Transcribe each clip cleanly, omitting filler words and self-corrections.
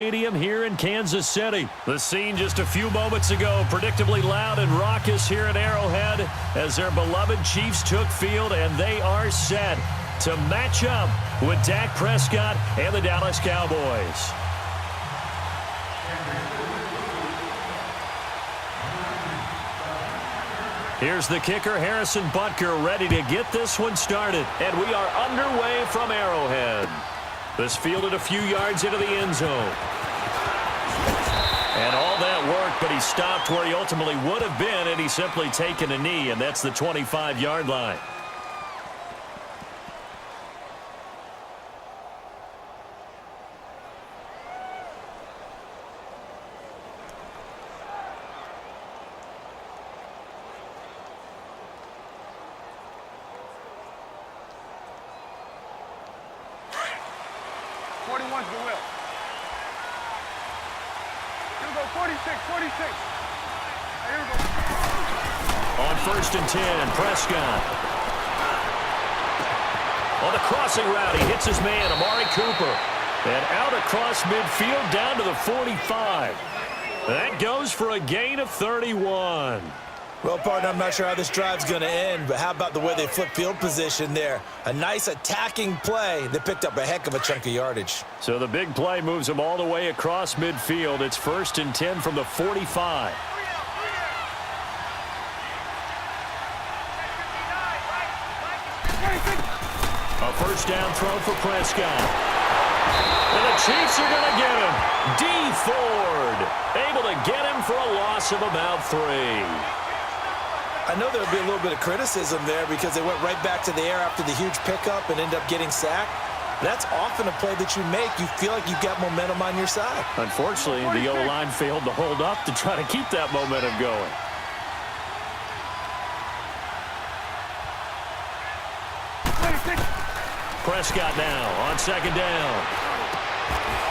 Stadium here in Kansas City. The scene just a few moments ago, predictably loud and raucous here at Arrowhead as their beloved Chiefs took field, and they are set to match up with Dak Prescott and the Dallas Cowboys. Here's the kicker, Harrison Butker, ready to get this one started. And we are underway from Arrowhead. This fielded a few yards into the end zone. And all that work, but he stopped where he ultimately would have been, and he's simply taken a knee, and that's the 25-yard line. On 1st and 10, Prescott. On the crossing route, he hits his man, Amari Cooper. And out across midfield down to the 45. That goes for a gain of 31. Well, partner, I'm not sure how this drive's going to end, but how about the way they flip field position there? A nice attacking play. They picked up a heck of a chunk of yardage. So the big play moves them all the way across midfield. It's 1st and 10 from the 45. A first down throw for Prescott. And the Chiefs are going to get him. D. Ford able to get him for a loss of about 3. I know there would be a little bit of criticism there because they went right back to the air after the huge pickup and ended up getting sacked. That's often a play that you make. You feel like you've got momentum on your side. Unfortunately, the O-line failed to hold up to try to keep that momentum going. Prescott now on 2nd down.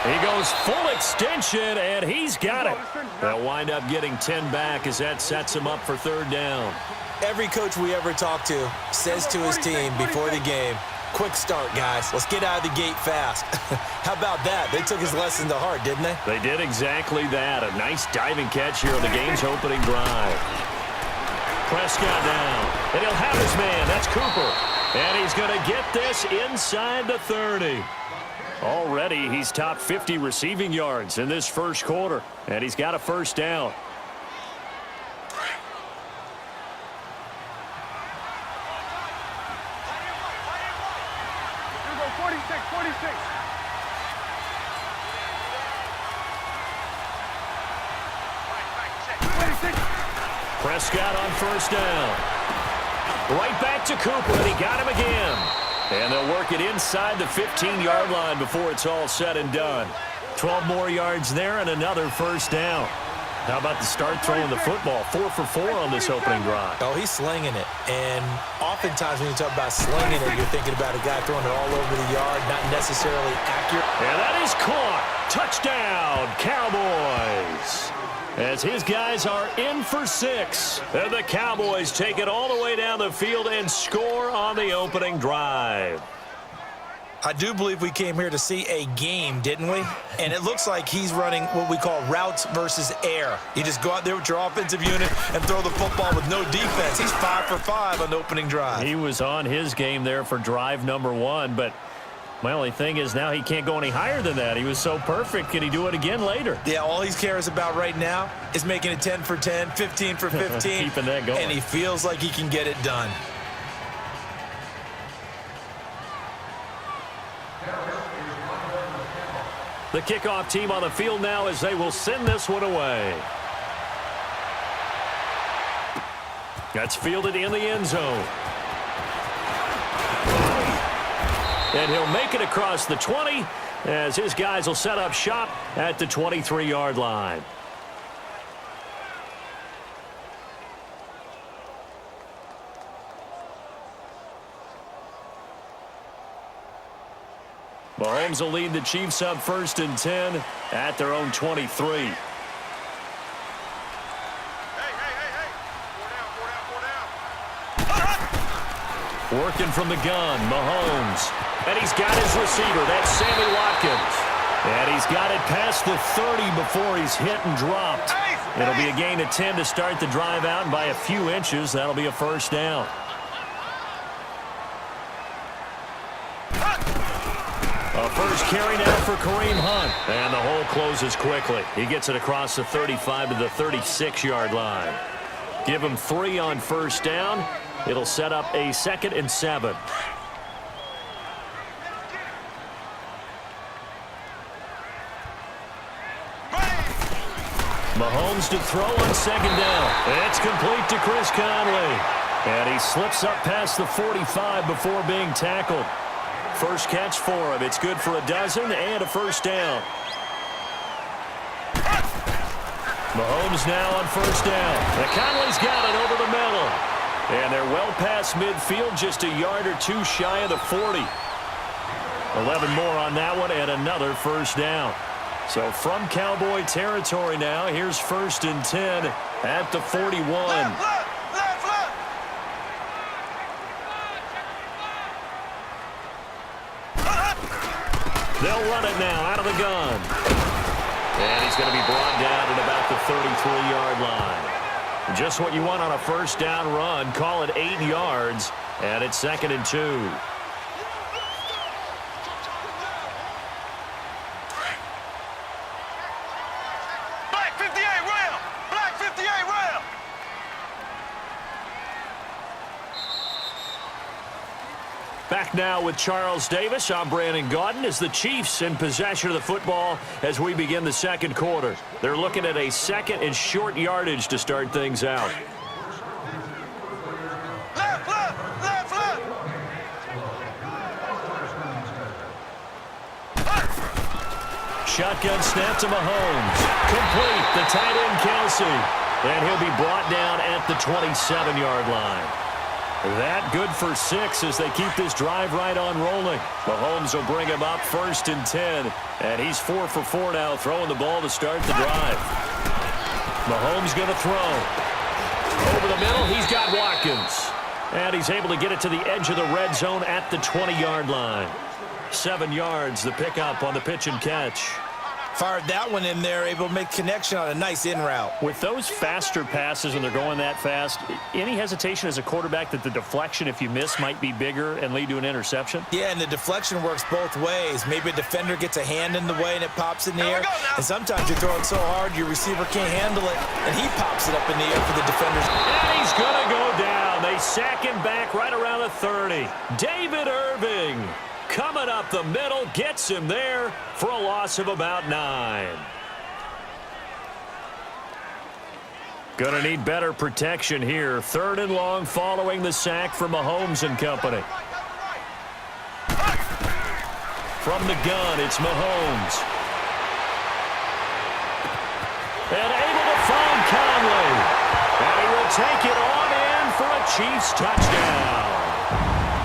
He goes full extension, and he's got it. They'll wind up getting 10 back as that sets him up for 3rd down. Every coach we ever talk to says to his team before the game, quick start, guys. Let's get out of the gate fast. How about that? They took his lesson to heart, didn't they? They did exactly that. A nice diving catch here on the game's opening drive. Prescott down, and he'll have his man. That's Cooper. And he's going to get this inside the 30. Already, he's topped 50 receiving yards in this first quarter, and he's got a first down. Here we go, 46. Prescott on 1st down. Right back to Cooper, and he got him again. And they'll work it inside the 15-yard line before it's all said and done. 12 more yards there and another first down. How about the start throwing the football? 4 for 4 on this opening drive. Oh, he's slinging it. And oftentimes when you talk about slinging it, you're thinking about a guy throwing it all over the yard, not necessarily accurate. And that is caught. Touchdown, Cowboys. As his guys are in for 6. And the Cowboys take it all the way down the field and score on the opening drive. I do believe we came here to see a game, didn't we? And it looks like he's running what we call routes versus air. You just go out there with your offensive unit and throw the football with no defense. He's 5 for 5 on the opening drive. He was on his game there for drive number 1, but my only thing is now he can't go any higher than that. He was so perfect. Can he do it again later? Yeah, all he cares about right now is making it 10 for 10, 15 for 15. Keeping that going. And he feels like he can get it done. The kickoff team on the field now as they will send this one away. That's fielded in the end zone. And he'll make it across the 20 as his guys will set up shop at the 23-yard line. Mahomes will lead the Chiefs up 1st and 10 at their own 23. Hey. Working from the gun, Mahomes. And he's got his receiver. That's Sammy Watkins. And he's got it past the 30 before he's hit and dropped. It'll be a gain of 10 to start the drive out, and by a few inches, that'll be a first down. A first carry now for Kareem Hunt. And the hole closes quickly. He gets it across the 35 to the 36-yard line. Give him 3 on first down. It'll set up a 2nd and 7. Mahomes to throw on 2nd down. It's complete to Chris Conley. And he slips up past the 45 before being tackled. First catch for him. It's good for a dozen and a first down. Mahomes now on first down. And Conley's got it over the middle. And they're well past midfield, just a yard or 2 shy of the 40. 11 more on that one and another first down. So from Cowboy territory now, here's 1st and 10 at the 41. They'll run it now out of the gun. And he's going to be brought down at about the 33-yard line. Just what you want on a first down run. Call it 8 yards, and it's 2nd and 2. Back now with Charles Davis. I'm Brandon Gaudin as the Chiefs in possession of the football as we begin the second quarter. They're looking at a 2nd and short yardage to start things out. Left, left, left, left. Shotgun snap to Mahomes. Complete. The tight end, Kelsey. And he'll be brought down at the 27-yard line. That good for 6 as they keep this drive right on rolling. Mahomes will bring him up 1st and 10. And he's 4 for 4 now, throwing the ball to start the drive. Mahomes going to throw. Over the middle, he's got Watkins. And he's able to get it to the edge of the red zone at the 20-yard line. 7 yards, the pickup on the pitch and catch. Fired that one in there, able to make connection on a nice in route. With those faster passes and they're going that fast, any hesitation as a quarterback that the deflection, if you miss, might be bigger and lead to an interception? Yeah, and the deflection works both ways. Maybe a defender gets a hand in the way and it pops in the air. And sometimes you throw it so hard your receiver can't handle it, and he pops it up in the air for the defenders. And he's going to go down. They sack him back right around the 30. David Irving coming up the middle, gets him there for a loss of about 9. Gonna need better protection here. 3rd and long following the sack from Mahomes and company. From the gun, it's Mahomes. And able to find Conley. And he will take it on in for a Chiefs touchdown.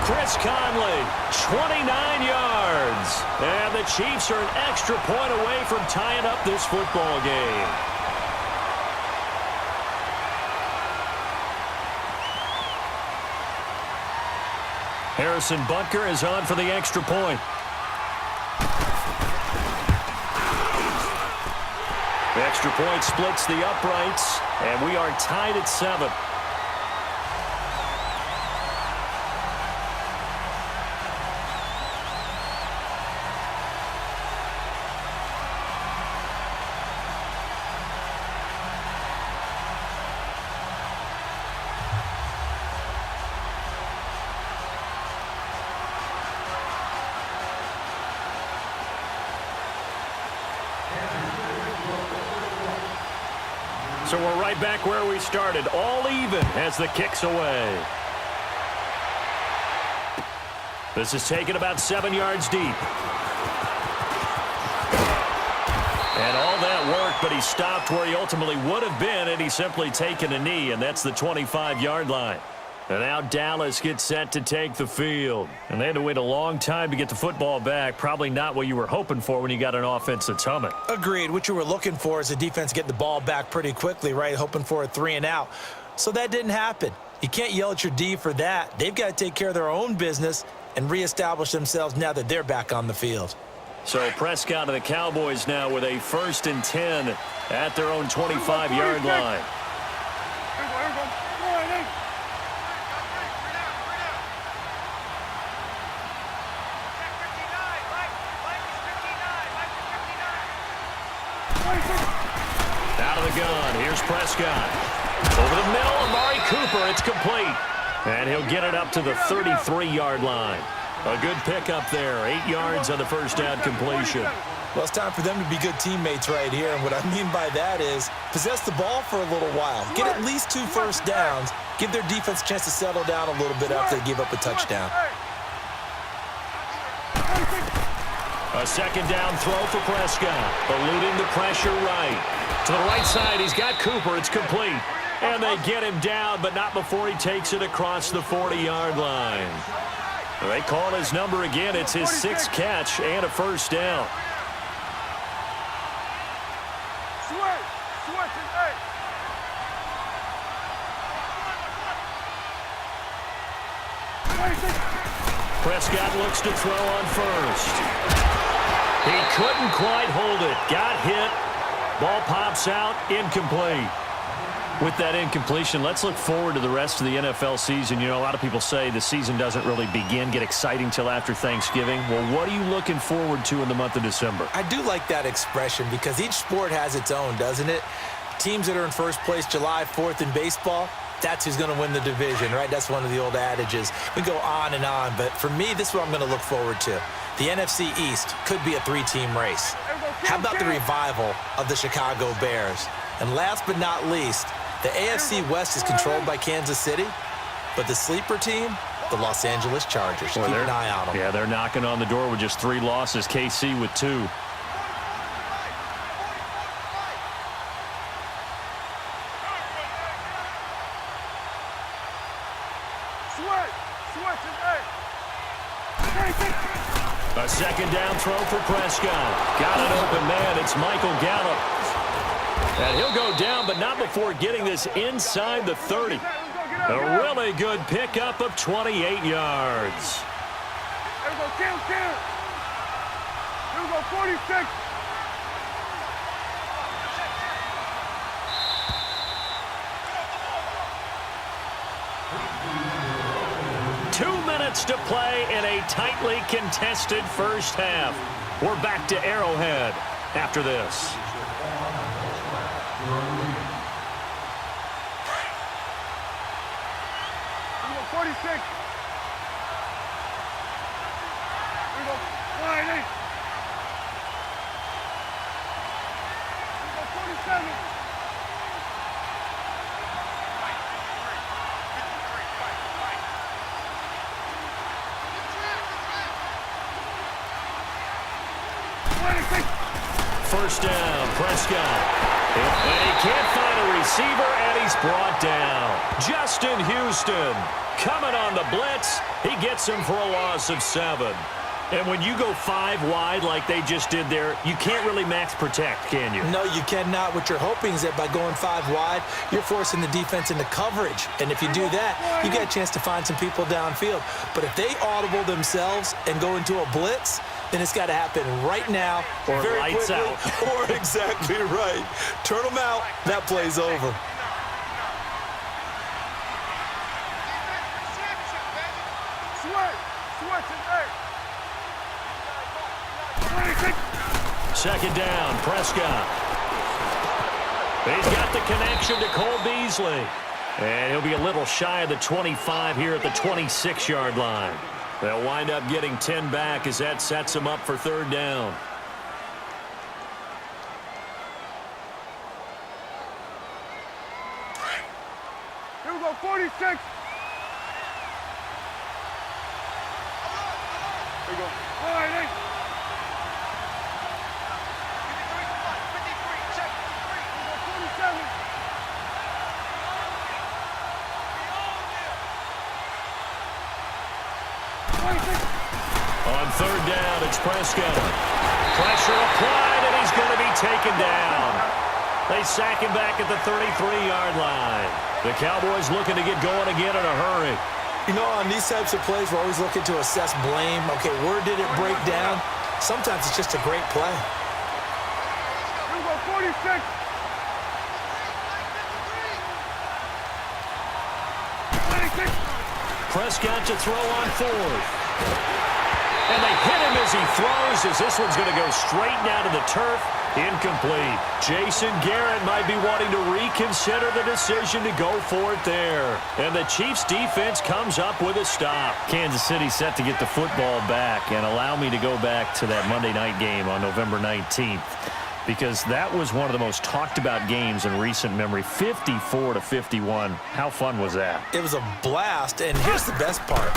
Chris Conley, 29 yards. And the Chiefs are an extra point away from tying up this football game. Harrison Butker is on for the extra point. The extra point splits the uprights, and we are tied at 7. So we're right back where we started, all even as the kick's away. This is taken about 7 yards deep. And all that work, but he stopped where he ultimately would have been, and he's simply taken a knee, and that's the 25-yard line. And now Dallas gets set to take the field. And they had to wait a long time to get the football back. Probably not what you were hoping for when you got an offense that's humming. Agreed. What you were looking for is the defense get the ball back pretty quickly, right? Hoping for a 3 and out. So that didn't happen. You can't yell at your D for that. They've got to take care of their own business and reestablish themselves now that they're back on the field. So Prescott and the Cowboys now with a 1st and 10 at their own 25-yard line. Out of the gun. Here's Prescott. Over the middle, Amari Cooper. It's complete. And he'll get it up to the 33-yard line. A good pickup there. 8 yards on the first down completion. Well, it's time for them to be good teammates right here. And what I mean by that is possess the ball for a little while. Get at least 2 first downs. Give their defense a chance to settle down a little bit after they give up a touchdown. A second down throw for Prescott. Eluding the pressure right. To the right side, he's got Cooper. It's complete. And they get him down, but not before he takes it across the 40-yard line. They call his number again. It's his 6th catch and a first down. Prescott looks to throw on first. He couldn't quite hold it. Got hit. Ball pops out. Incomplete. With that incompletion, let's look forward to the rest of the NFL season. You know, a lot of people say the season doesn't really get exciting till after Thanksgiving. Well, what are you looking forward to in the month of December? I do like that expression because each sport has its own, doesn't it? Teams that are in first place July 4th in baseball, that's who's going to win the division, right? That's one of the old adages. We go on and on, but for me, this is what I'm going to look forward to. The NFC East could be a 3-team race. How about the revival of the Chicago Bears? And last but not least, the AFC West is controlled by Kansas City, but the sleeper team, the Los Angeles Chargers. Keep an eye on them. Yeah, they're knocking on the door with just 3 losses. KC with 2. A second down throw for Prescott. Got an open man. It's Michael Gallup. And he'll go down, but not before getting this inside the 30. A really good pickup of 28 yards. Here we go, Here we go, 46. To play in a tightly contested first half. We're back to Arrowhead after this. 46. Here we go, 48. Here we go, 47. First down, Prescott. And he can't find a receiver, and he's brought down. Justin Houston coming on the blitz. He gets him for a loss of 7. And when you go 5 wide like they just did there, you can't really max protect, can you? No, you cannot. What you're hoping is that by going 5 wide, you're forcing the defense into coverage. And if you do that, you get a chance to find some people downfield. But if they audible themselves and go into a blitz, then it's got to happen right now, or very lights quickly, out. Or exactly right. Turn them out. That play's over. Second down, Prescott. He's got the connection to Cole Beasley. And he'll be a little shy of the 25 here at the 26-yard line. They'll wind up getting 10 back as that sets them up for 3rd down. Here we go, 46. Here we go, 48. On 3rd down, it's Prescott. Pressure applied, and he's going to be taken down. They sack him back at the 33-yard line. The Cowboys looking to get going again in a hurry. You know, on these types of plays, we're always looking to assess blame. Okay, where did it break down? Sometimes it's just a great play. Here we go, 46. Prescott to throw on fourth. And they hit him as he throws, as this one's going to go straight down to the turf. Incomplete. Jason Garrett might be wanting to reconsider the decision to go for it there. And the Chiefs defense comes up with a stop. Kansas City set to get the football back, and allow me to go back to that Monday night game on November 19th, because that was one of the most talked about games in recent memory. 54-51. How fun was that? It was a blast, and here's the best part.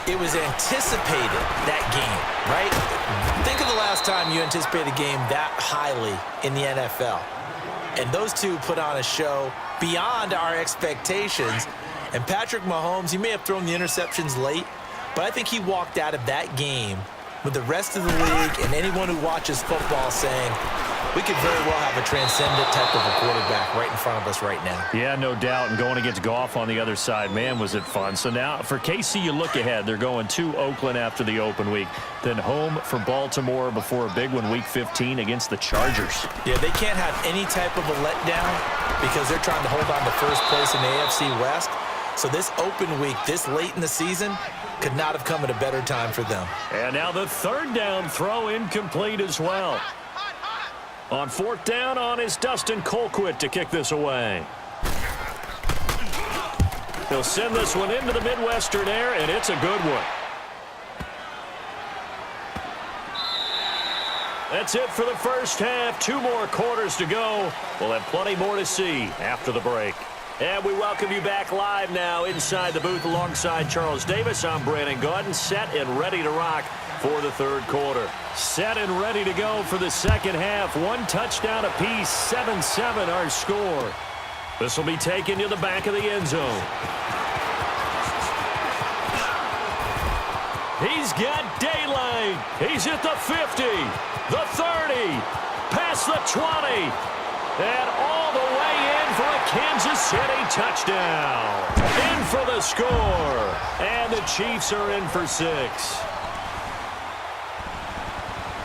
It was anticipated, that game, right? Think of the last time you anticipated a game that highly in the NFL. And those two put on a show beyond our expectations. And Patrick Mahomes, he may have thrown the interceptions late, but I think he walked out of that game with the rest of the league and anyone who watches football saying, we could very well have a transcendent type of a quarterback right in front of us right now. Yeah, no doubt. And going against Goff on the other side, man, was it fun. So now for KC, you look ahead. They're going to Oakland after the open week, then home for Baltimore before a big one, Week 15 against the Chargers. Yeah, they can't have any type of a letdown because they're trying to hold on to first place in the AFC West. So this open week, this late in the season, could not have come at a better time for them. And now the third down throw incomplete as well. On fourth down on is Dustin Colquitt to kick this away. He'll send this one into the Midwestern air, and it's a good one. That's it for the first half. 2 more quarters to go. We'll have plenty more to see after the break. And we welcome you back live now inside the booth alongside Charles Davis. I'm Brandon Gaudin, set and ready to rock for the third quarter. Set and ready to go for the second half. 1 touchdown apiece, 7-7 our score. This will be taken to the back of the end zone. He's got daylight. He's at the 50, the 30, past the 20, and all the way in for a Kansas City touchdown. In for the score. And the Chiefs are in for 6.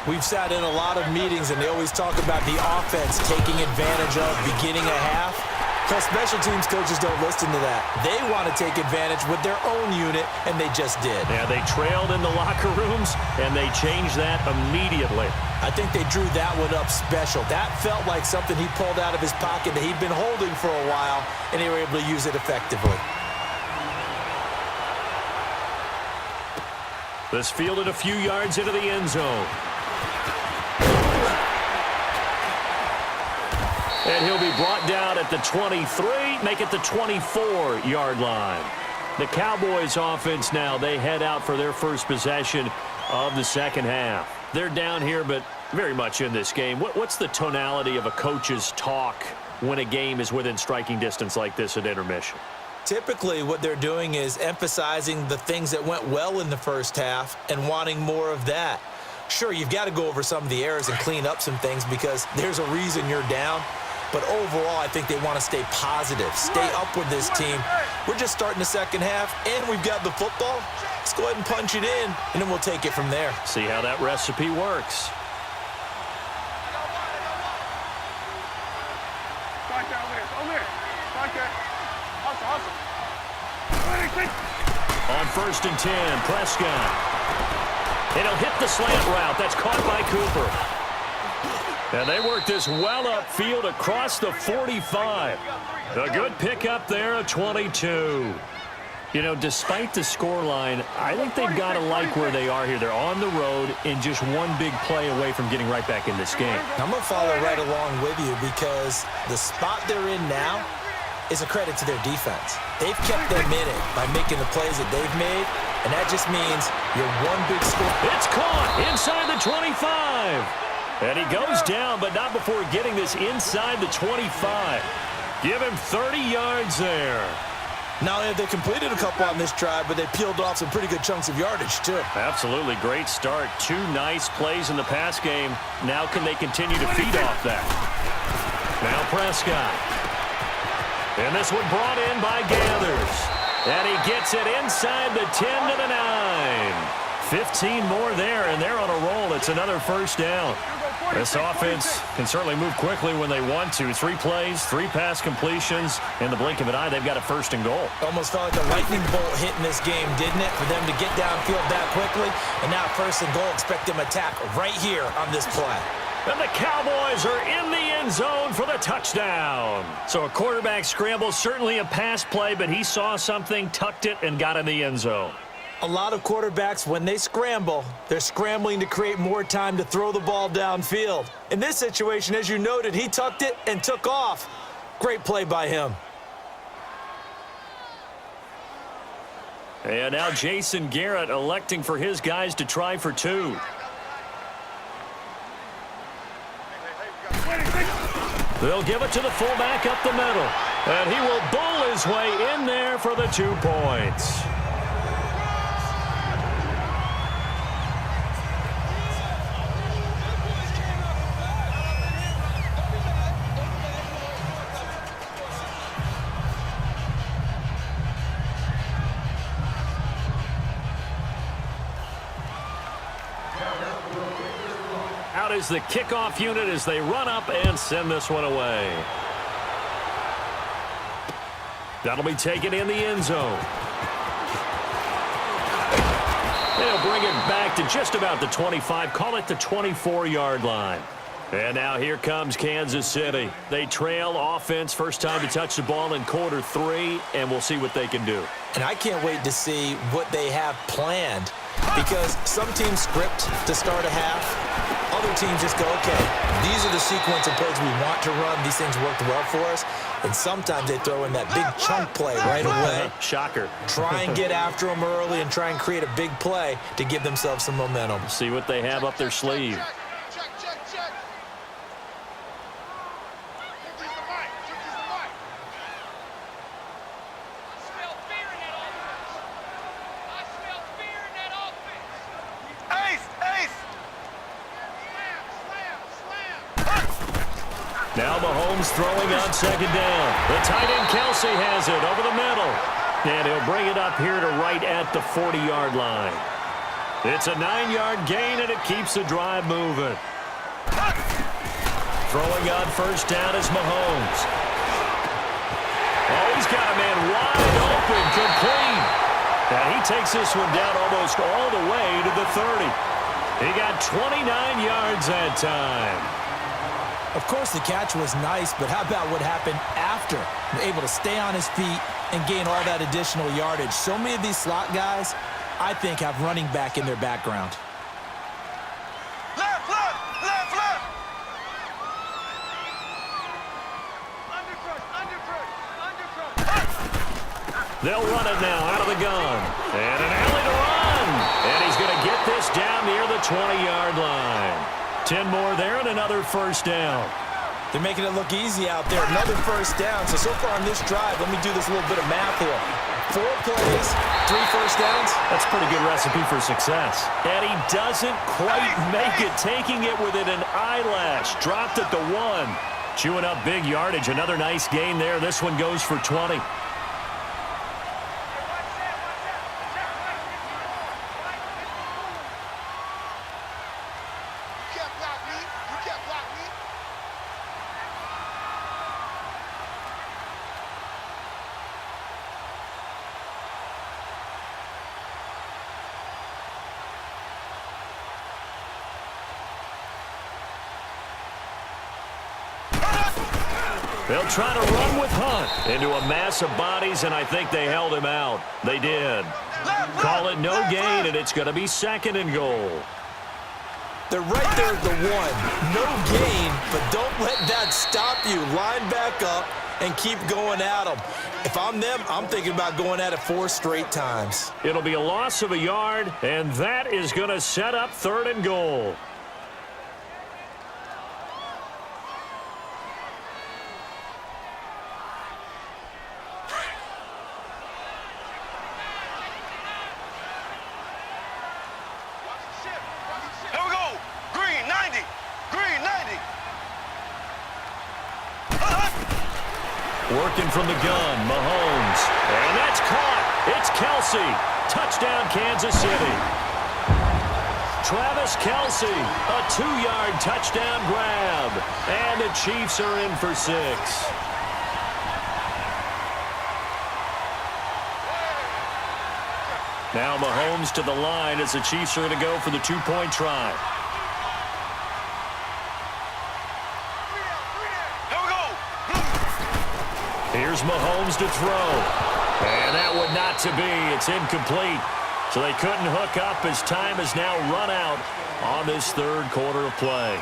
We've sat in a lot of meetings, and they always talk about the offense taking advantage of beginning a half. Because special teams coaches don't listen to that. They want to take advantage with their own unit, and they just did. Yeah, they trailed in the locker rooms, and they changed that immediately. I think they drew that one up special. That felt like something he pulled out of his pocket that he'd been holding for a while, and they were able to use it effectively. This fielded a few yards into the end zone. And he'll be brought down at the 23, make it the 24-yard line. The Cowboys offense now, they head out for their first possession of the second half. They're down here, but very much in this game. What's the tonality of a coach's talk when a game is within striking distance like this at intermission? Typically, what they're doing is emphasizing the things that went well in the first half and wanting more of that. Sure, you've got to go over some of the errors and clean up some things because there's a reason you're down. But overall, I think they want to stay positive, stay up with this team. We're just starting the second half, and we've got the football. Let's go ahead and punch it in, and then we'll take it from there. See how that recipe works. On 1st and 10, Prescott. And he'll hit the slant route. That's caught by Cooper. And they work this well upfield across the 45. A good pickup there, a 22. You know, despite the scoreline, I think they've got to like where they are here. They're on the road and just one big play away from getting right back in this game. I'm going to follow right along with you because the spot they're in now is a credit to their defense. They've kept them in it by making the plays that they've made, and that just means you're one big score. It's caught inside the 25. And he goes down, but not before getting this inside the 25. Give him 30 yards there. Not only have they completed a couple on this drive, but they peeled off some pretty good chunks of yardage, too. Absolutely. Great start. 2 nice plays in the pass game. Now can they continue to feed off that? Now Prescott. And this one brought in by Gathers. And he gets it inside the 10 to the 9. 15 more there, and they're on a roll. It's another first down. This offense can certainly move quickly when they want to. 3 plays, 3 pass completions. In the blink of an eye, they've got a first and goal. Almost felt like a lightning bolt hit in this game, didn't it? For them to get downfield that quickly. And now first and goal, expect them to attack right here on this play. And the Cowboys are in the end zone for the touchdown. So a quarterback scramble, certainly a pass play, but he saw something, tucked it, and got in the end zone. A lot of quarterbacks, when they scramble, they're scrambling to create more time to throw the ball downfield. In this situation, as you noted, he tucked it and took off. Great play by him. And now Jason Garrett electing for his guys to try for 2. They'll give it to the fullback up the middle. And he will bull his way in there for the 2 points. Out is the kickoff unit as they run up and send this one away. That'll be taken in the end zone. They'll bring it back to just about the 25, call it the 24-yard line. And now here comes Kansas City. They trail offense, first time to touch the ball in quarter 3, and we'll see what they can do. And I can't wait to see what they have planned, because some teams script to start a half. Other teams just go, okay, these are the sequence of plays we want to run. These things worked well for us. And sometimes they throw in that big chunk play right away. Shocker. Try and get after them early and try and create a big play to give themselves some momentum. See what they have up their sleeve. Now Mahomes throwing on second down. The tight end Kelsey has it over the middle. And he'll bring it up here to right at the 40-yard line. It's a 9-yard gain, and it keeps the drive moving. Throwing on first down is Mahomes. Oh, he's got a man wide open, complete. And he takes this one down almost all the way to the 30. He got 29 yards that time. Of course, the catch was nice, but how about what happened after? Able to stay on his feet and gain all that additional yardage. So many of these slot guys, I think, have running back in their background. Left, left, left, left. Undercrush, undercrush, undercrush. They'll run it now out of the gun. And an alley to run. And he's going to get this down near the 20-yard line. 10 more there and another first down. They're making it look easy out there. Another first down. So far on this drive, let me do this little bit of math here. 4 plays, 3 first downs. That's a pretty good recipe for success. And he doesn't quite make it, taking it within an eyelash. Dropped at the 1. Chewing up big yardage. Another nice gain there. This one goes for 20. They'll try to run with Hunt into a mass of bodies, and I think they held him out. They did. Call it no gain, and it's going to be second and goal. They're right there at the 1. No gain, but don't let that stop you. Line back up and keep going at them. If I'm them, I'm thinking about going at it 4 straight times. It'll be a loss of a yard, and that is going to set up third and goal. Working from the gun, Mahomes. And that's caught. It's Kelsey. Touchdown, Kansas City. Travis Kelce, a 2-yard touchdown grab. And the Chiefs are in for 6. Now Mahomes to the line as the Chiefs are going to go for the 2-point try. Here's Mahomes to throw. And that would not to be. It's incomplete. So they couldn't hook up as time has now run out on this third quarter of play.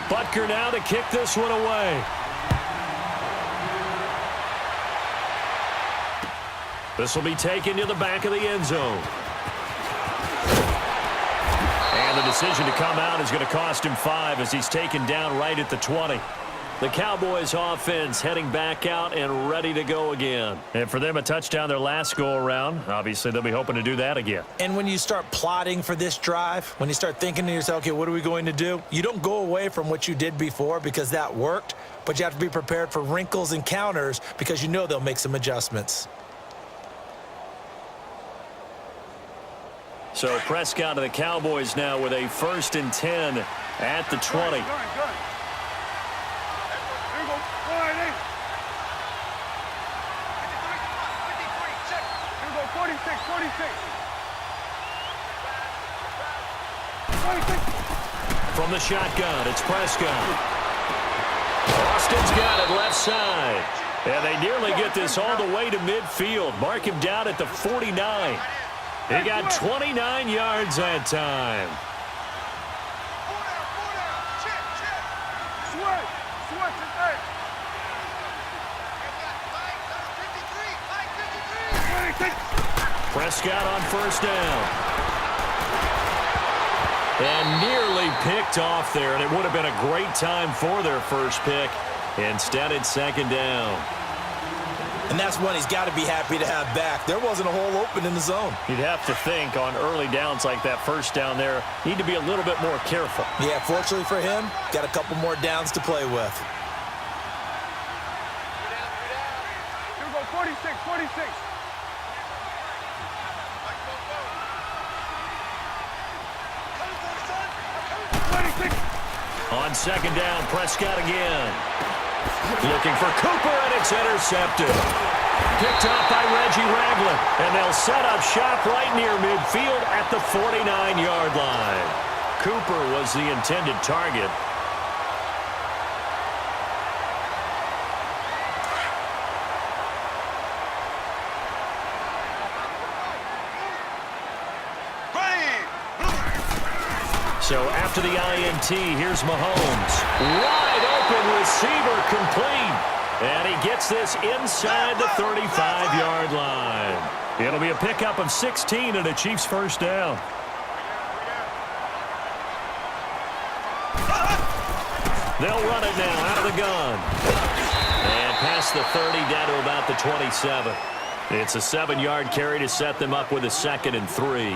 Butker now to kick this one away. This will be taken to the back of the end zone. And the decision to come out is going to cost him 5 as he's taken down right at the 20. The Cowboys offense heading back out and ready to go again. And for them, a touchdown their last go-around. Obviously, they'll be hoping to do that again. And when you start plotting for this drive, when you start thinking to yourself, okay, what are we going to do? You don't go away from what you did before because that worked, but you have to be prepared for wrinkles and counters because you know they'll make some adjustments. So Prescott of the Cowboys now with a 1st and 10 at the 20. From the shotgun, it's Prescott. Austin's got it left side. And they nearly get this all the way to midfield. Mark him down at the 49. He got 29 yards that time. Prescott on 1st down. And nearly picked off there, and it would have been a great time for their first pick. Instead, it's 2nd down. And that's one he's got to be happy to have back. There wasn't a hole open in the zone. You'd have to think on early downs like that 1st down there, need to be a little bit more careful. Yeah, fortunately for him, got a couple more downs to play with. Here we go, 46, 46. On 2nd down, Prescott again. Looking for Cooper, and it's intercepted. Picked off by Reggie Ragland, and they'll set up shop right near midfield at the 49-yard line. Cooper was the intended target. So after the INT, here's Mahomes. Wide open receiver complete. And he gets this inside the 35-yard line. It'll be a pickup of 16 and a Chiefs 1st down. They'll run it now out of the gun. And past the 30 down to about the 27. It's a 7-yard carry to set them up with a 2nd and 3.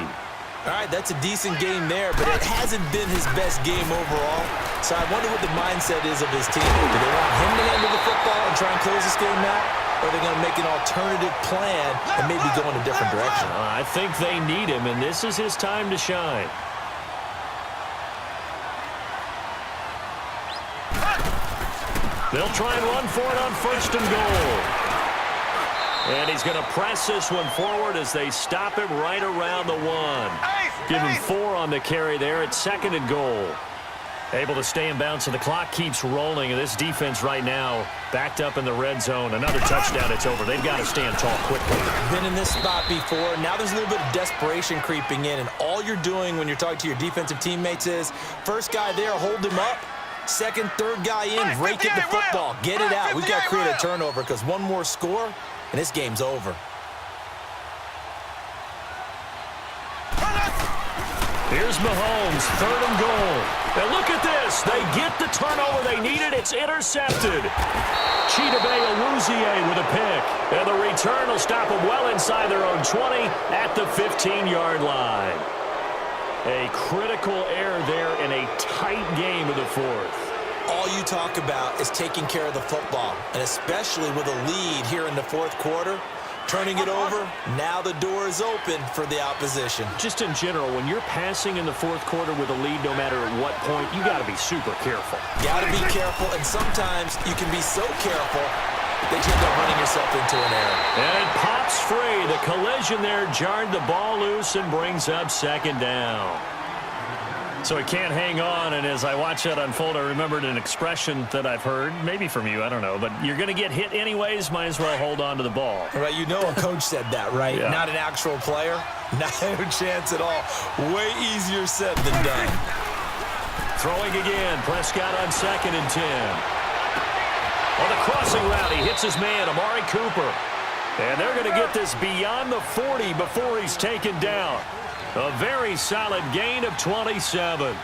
All right, that's a decent game there, but it hasn't been his best game overall. So I wonder what the mindset is of his team. Do they want him to handle the football and try and close this game out? Or are they going to make an alternative plan and maybe go in a different direction? I think they need him, and this is his time to shine. They'll try and run for it on 1st and goal. And he's going to press this one forward as they stop him right around the 1. Give him 4 on the carry there at 2nd and goal. Able to stay in bounds, so the clock keeps rolling. And this defense right now backed up in the red zone. Another touchdown, it's over. They've got to stand tall quickly. Been in this spot before. Now there's a little bit of desperation creeping in. And all you're doing when you're talking to your defensive teammates is, first guy there, hold him up. 2nd, 3rd guy in, rake at the football. Get it out. We've got to create a turnover because one more score, and this game's over. Here's Mahomes, 3rd and goal. And look at this. They get the turnover they needed. It's intercepted. Chidobe Awuzie with a pick. And the return will stop them well inside their own 20 at the 15-yard line. A critical error there in a tight game of the 4th. All you talk about is taking care of the football, and especially with a lead here in the 4th quarter, turning it over. Now the door is open for the opposition. Just in general, when you're passing in the fourth quarter with a lead, no matter at what point, you got to be super careful. Got to be careful, and sometimes you can be so careful that you end up running yourself into an error. And it pops free. The collision there jarred the ball loose and brings up second down. So he can't hang on, and as I watch that unfold, I remembered an expression that I've heard, maybe from you, I don't know, but you're going to get hit anyways, might as well hold on to the ball. Right, you know a coach said that, right? Yeah. Not an actual player. No chance at all. Way easier said than done. Throwing again, Prescott on 2nd and 10. On the crossing route, he hits his man, Amari Cooper. And they're going to get this beyond the 40 before he's taken down. A very solid gain of 27.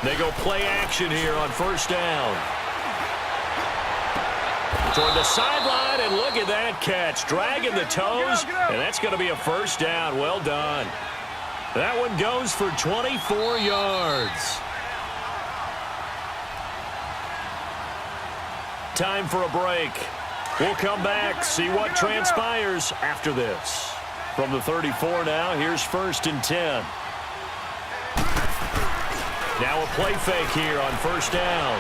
They go play action here on first down. Toward the sideline, and look at that catch. Dragging the toes, and that's going to be a first down. Well done. That one goes for 24 yards. Time for a break. We'll come back, see what transpires after this. From the 34 now, here's 1st and 10. Now a play fake here on first down.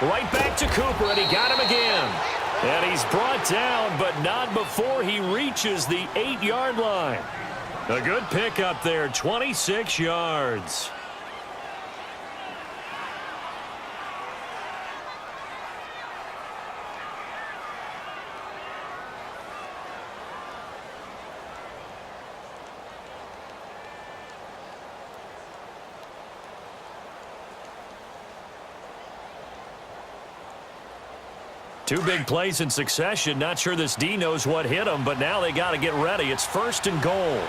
Right back to Cooper, and he got him again. And he's brought down, but not before he reaches the 8-yard line. A good pickup there, 26 yards. Two big plays in succession. Not sure this D knows what hit him, but now they got to get ready. It's 1st and goal.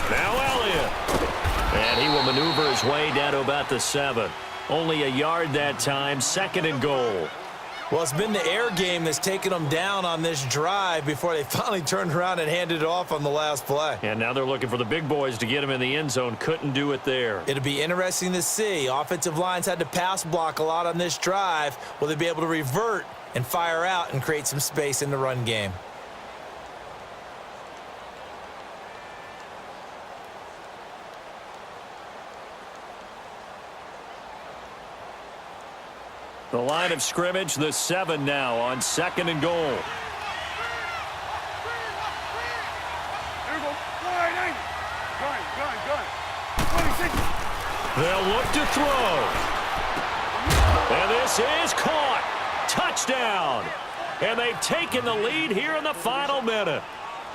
Now Elliott. And he will maneuver his way down to about the 7. Only a yard that time, 2nd and goal. Well, it's been the air game that's taken them down on this drive before they finally turned around and handed it off on the last play. And now they're looking for the big boys to get him in the end zone. Couldn't do it there. It'll be interesting to see. Offensive lines had to pass block a lot on this drive. Will they be able to revert and fire out and create some space in the run game? The line of scrimmage, the 7 now on 2nd and goal. Here we go. Gun. 26. They'll look to throw. And this is caught. Touchdown. And they've taken the lead here in the final minute.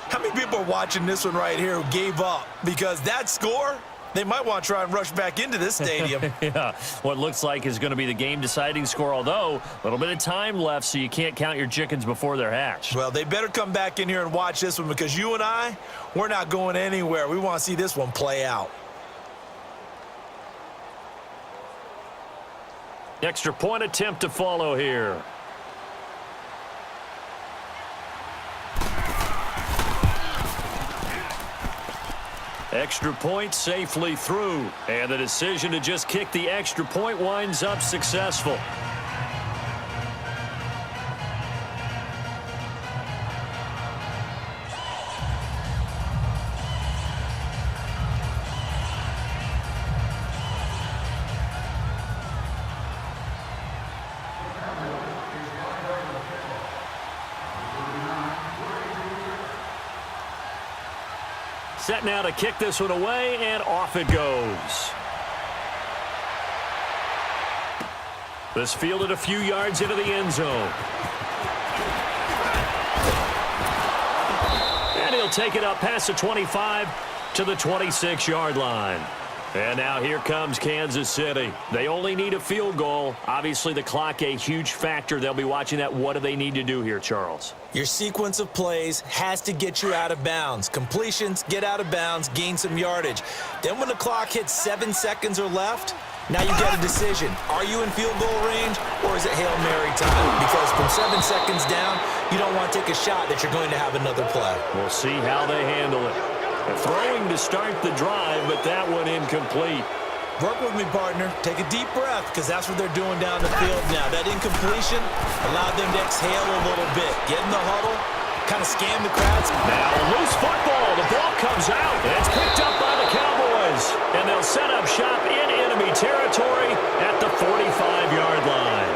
How many people are watching this one right here who gave up? Because that score, they might want to try and rush back into this stadium. Yeah, what looks like is going to be the game-deciding score, although a little bit of time left, so you can't count your chickens before they're hatched. Well, they better come back in here and watch this one because you and I, we're not going anywhere. We want to see this one play out. Extra point attempt to follow here. Extra point safely through. And the decision to just kick the extra point winds up successful. Set now to kick this one away, and off it goes. This fielded a few yards into the end zone. And he'll take it up past the 25 to the 26-yard line. And now here comes Kansas City. They only need a field goal. Obviously, the clock a huge factor. They'll be watching that. What do they need to do here, Charles? Your sequence of plays has to get you out of bounds. Completions, get out of bounds, gain some yardage. Then when the clock hits 7 seconds or left, Now you get a decision. Are you in field goal range, or is it Hail Mary time? Because from 7 seconds down, you don't want to take a shot that you're going to have another play. We'll see how they handle it. They're throwing to start the drive, but that one incomplete. Work with me, partner. Take a deep breath, because that's what they're doing down the field now. That incompletion allowed them to exhale a little bit. Get in the huddle, kind of scam the crowds. Now a loose football. The ball comes out, and it's picked up by the Cowboys. And they'll set up shop in enemy territory at the 45-yard line.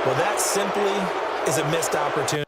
Well, that simply is a missed opportunity.